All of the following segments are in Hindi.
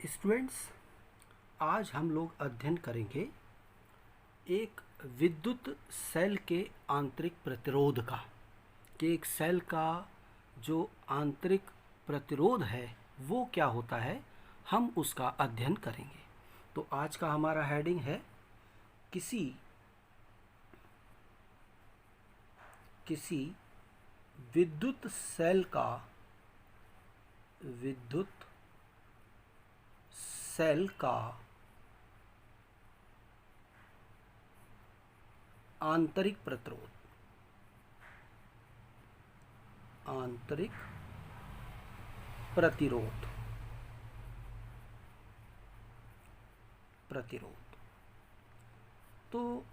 स्टूडेंट्स, आज हम लोग अध्ययन करेंगे एक विद्युत सेल के आंतरिक प्रतिरोध का कि एक सेल का जो आंतरिक प्रतिरोध है वो क्या होता है, हम उसका अध्ययन करेंगे। तो आज का हमारा हेडिंग है किसी विद्युत सेल का आंतरिक प्रतिरोध। तो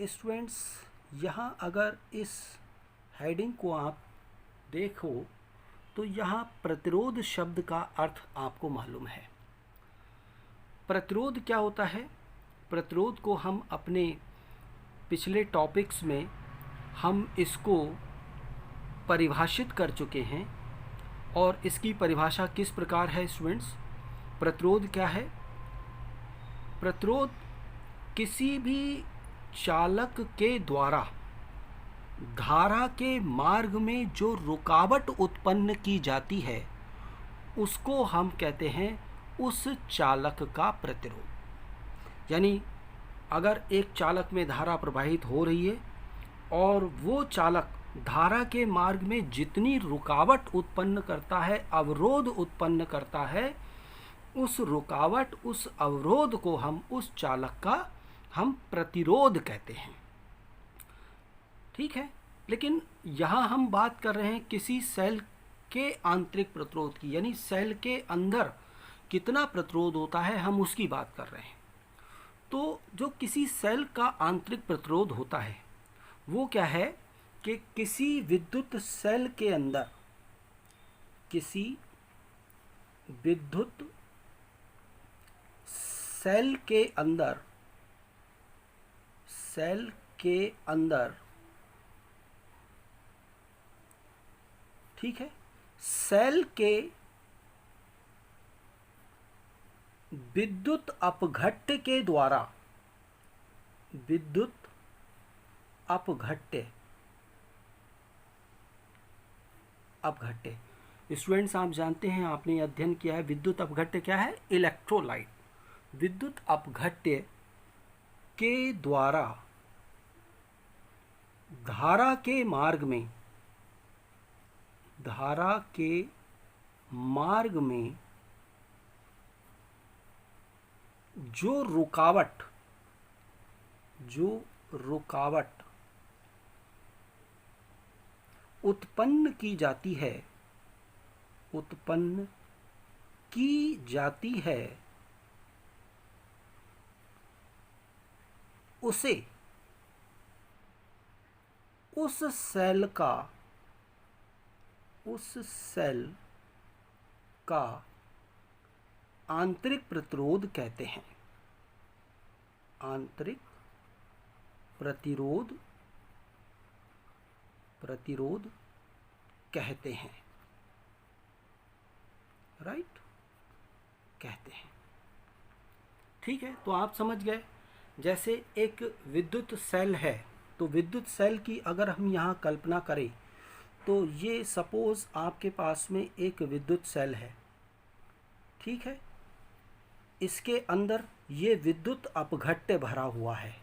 स्टूडेंट्स, यहाँ अगर इस हेडिंग को आप देखो तो यहाँ प्रतिरोध शब्द का अर्थ आपको मालूम है। प्रतिरोध क्या होता है? प्रतिरोध को हम अपने पिछले टॉपिक्स में हम इसको परिभाषित कर चुके हैं। और इसकी परिभाषा किस प्रकार है स्टूडेंट्स? प्रतिरोध क्या है? प्रतिरोध किसी भी चालक के द्वारा धारा के मार्ग में जो रुकावट उत्पन्न की जाती है उसको हम कहते हैं उस चालक का प्रतिरोध। यानी अगर एक चालक में धारा प्रवाहित हो रही है और वो चालक धारा के मार्ग में जितनी रुकावट उत्पन्न करता है, अवरोध उत्पन्न करता है, उस रुकावट, उस अवरोध को हम उस चालक का हम प्रतिरोध कहते हैं। ठीक है, लेकिन यहाँ हम बात कर रहे हैं किसी सेल के आंतरिक प्रतिरोध की, यानी सेल के अंदर कितना प्रतिरोध होता है, हम उसकी बात कर रहे हैं। तो जो किसी सेल का आंतरिक प्रतिरोध होता है वो क्या है कि किसी विद्युत सेल के अंदर, किसी विद्युत सेल के अंदर ठीक है, सेल के विद्युत अपघट्य के द्वारा, विद्युत अपघट्य स्टूडेंट्स, आप जानते हैं, आपने अध्ययन किया है, विद्युत अपघट्य क्या है? इलेक्ट्रोलाइट। विद्युत अपघट्य के द्वारा धारा के मार्ग में जो रुकावट उत्पन्न की जाती है उसे उस सेल का आंतरिक प्रतिरोध कहते हैं। आंतरिक प्रतिरोध कहते हैं, राइट, कहते हैं। ठीक है, तो आप समझ गए। जैसे एक विद्युत सेल है, तो विद्युत सेल की अगर हम यहाँ कल्पना करें तो ये सपोज आपके पास में एक विद्युत सेल है, ठीक है। इसके अंदर ये विद्युत अपघट्य भरा हुआ है।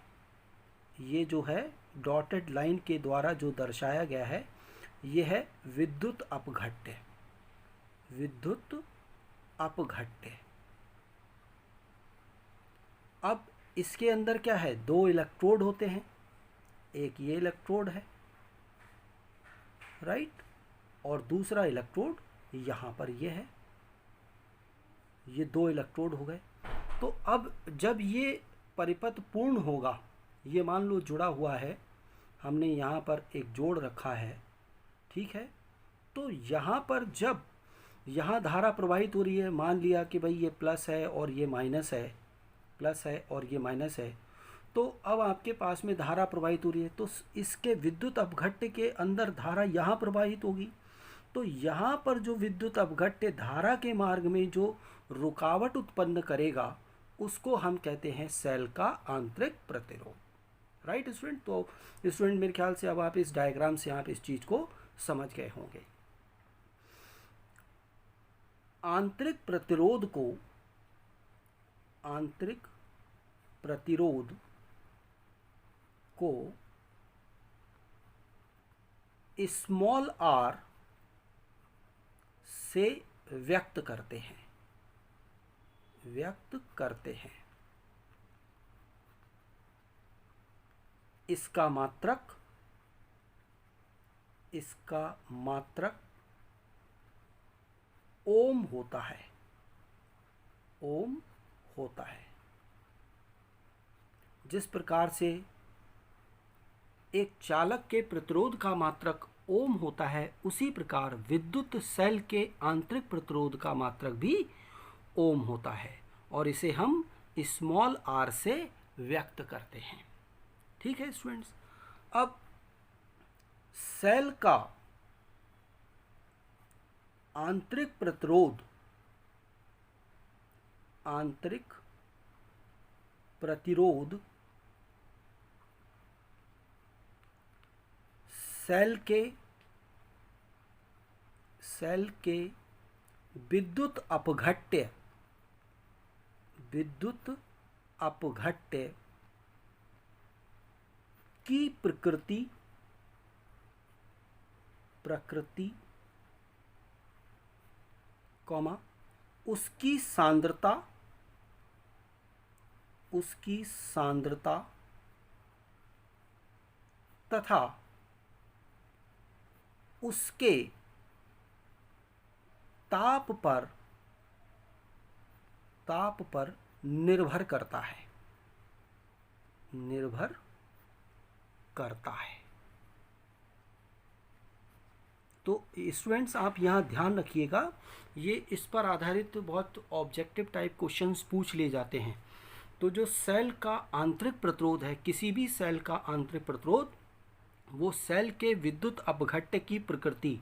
ये जो है डॉटेड लाइन के द्वारा जो दर्शाया गया है ये है विद्युत अपघट्य। अब इसके अंदर क्या है? दो इलेक्ट्रोड होते हैं, एक ये इलेक्ट्रोड है, राइट, और दूसरा इलेक्ट्रोड यहाँ पर ये है। ये दो इलेक्ट्रोड हो गए। तो अब जब ये परिपथ पूर्ण होगा, ये मान लो जुड़ा हुआ है, हमने यहाँ पर एक जोड़ रखा है, ठीक है। तो यहाँ पर जब यहाँ धारा प्रवाहित हो रही है, मान लिया कि भाई ये प्लस है और ये माइनस है, प्लस है और ये माइनस है, तो अब आपके पास में धारा प्रवाहित हो रही है, तो इसके विद्युत अपघट्य के अंदर धारा यहाँ प्रवाहित होगी। तो यहाँ पर जो विद्युत अपघट्य धारा के मार्ग में जो रुकावट उत्पन्न करेगा उसको हम कहते हैं सेल का आंतरिक प्रतिरोध। Right student? तो स्टूडेंट मेरे ख्याल से अब आप इस डायग्राम से आप इस चीज़ को समझ गए होंगे। आंतरिक प्रतिरोध को स्मॉल r से व्यक्त करते हैं। इसका मात्रक ओम होता है। जिस प्रकार से एक चालक के प्रतिरोध का मात्रक ओम होता है, उसी प्रकार विद्युत सेल के आंतरिक प्रतिरोध का मात्रक भी ओम होता है, और इसे हम स्मॉल r से व्यक्त करते हैं। ठीक है स्टूडेंट्स? अब सेल का आंतरिक प्रतिरोध सेल के विद्युत अपघट्य की प्रकृति उसकी सांद्रता तथा उसके ताप पर निर्भर करता है। तो स्टूडेंट्स आप यहाँ ध्यान रखिएगा, ये इस पर आधारित बहुत ऑब्जेक्टिव टाइप क्वेश्चंस पूछ लिए जाते हैं। तो जो सेल का आंतरिक प्रतिरोध है, किसी भी सेल का आंतरिक प्रतिरोध, वो सेल के विद्युत अपघट्य की प्रकृति,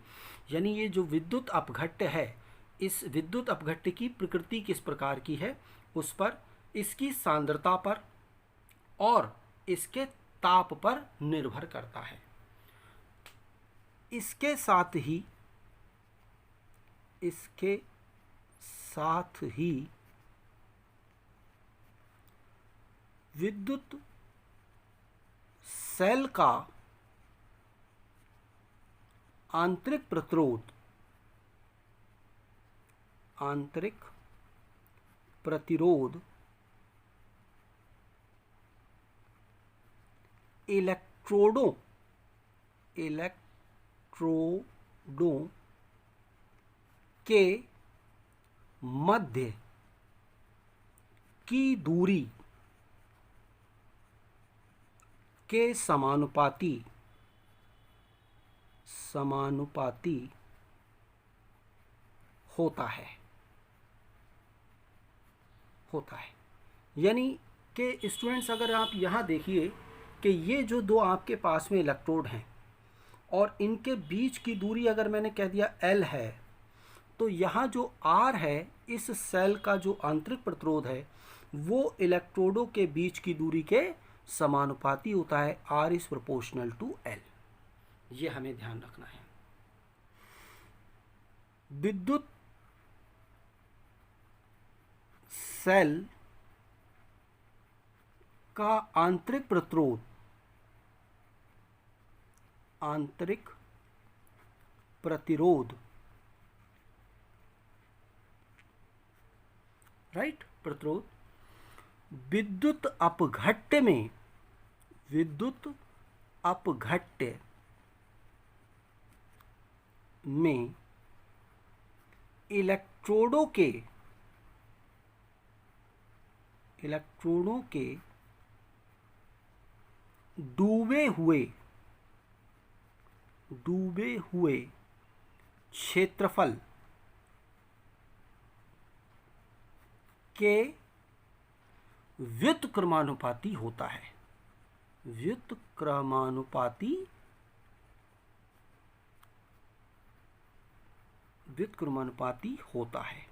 यानी ये जो विद्युत अपघट्य है, इस विद्युत अपघट्य की प्रकृति किस प्रकार की है, उस पर, इसकी सांद्रता पर और इसके ताप पर निर्भर करता है। इसके साथ ही विद्युत सेल का आंतरिक प्रतिरोध इलेक्ट्रोडों के मध्य की दूरी के समानुपाती होता है। यानी कि स्टूडेंट्स अगर आप यहाँ देखिए कि ये जो दो आपके पास में इलेक्ट्रोड हैं और इनके बीच की दूरी अगर मैंने कह दिया L है, तो यहाँ जो R है, इस सेल का जो आंतरिक प्रतिरोध है, वो इलेक्ट्रोडों के बीच की दूरी के समानुपाती होता है। R is proportional to L। ये हमें ध्यान रखना है। विद्युत सेल का आंतरिक प्रतिरोध राइट, प्रतिरोध विद्युत अपघट्य में इलेक्ट्रोडों के डूबे हुए क्षेत्रफल के व्युत्क्रमानुपाती होता है। व्युत्क्रमानुपाती होता है।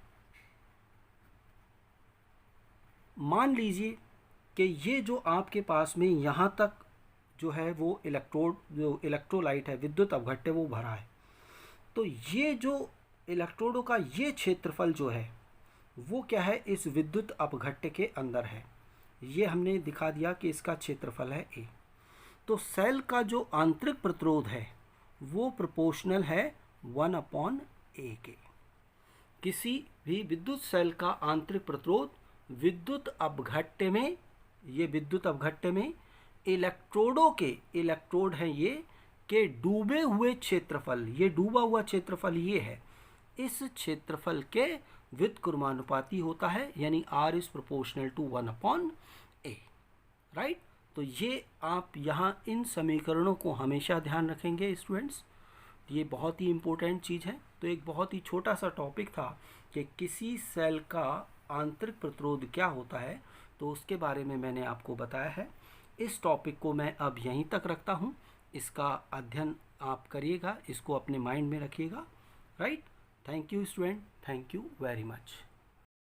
मान लीजिए कि ये जो आपके पास में यहाँ तक जो है वो इलेक्ट्रोलाइट है, विद्युत अपघट्य, वो भरा है। तो ये जो इलेक्ट्रोडों का ये क्षेत्रफल जो है वो क्या है, इस विद्युत अपघट्य के अंदर है। ये हमने दिखा दिया कि इसका क्षेत्रफल है ए। तो सेल का जो आंतरिक प्रतिरोध है वो प्रोपोर्शनल है 1/a के। किसी भी विद्युत सेल का आंतरिक प्रतिरोध विद्युत अपघट्य में, ये विद्युत अपघट्य में इलेक्ट्रोडों के, इलेक्ट्रोड हैं ये, के डूबे हुए क्षेत्रफल, ये डूबा हुआ क्षेत्रफल ये है, इस क्षेत्रफल के व्युत्क्रमानुपाती होता है, यानी R is proportional to 1/a, right. तो ये आप यहाँ इन समीकरणों को हमेशा ध्यान रखेंगे स्टूडेंट्स, ये बहुत ही इम्पोर्टेंट चीज़ है। तो एक बहुत ही छोटा सा टॉपिक था कि किसी सेल का आंतरिक प्रतिरोध क्या होता है, तो उसके बारे में मैंने आपको बताया है। इस टॉपिक को मैं अब यहीं तक रखता हूँ, इसका अध्ययन आप करिएगा, इसको अपने माइंड में रखिएगा, right. Thank you student, thank you very much.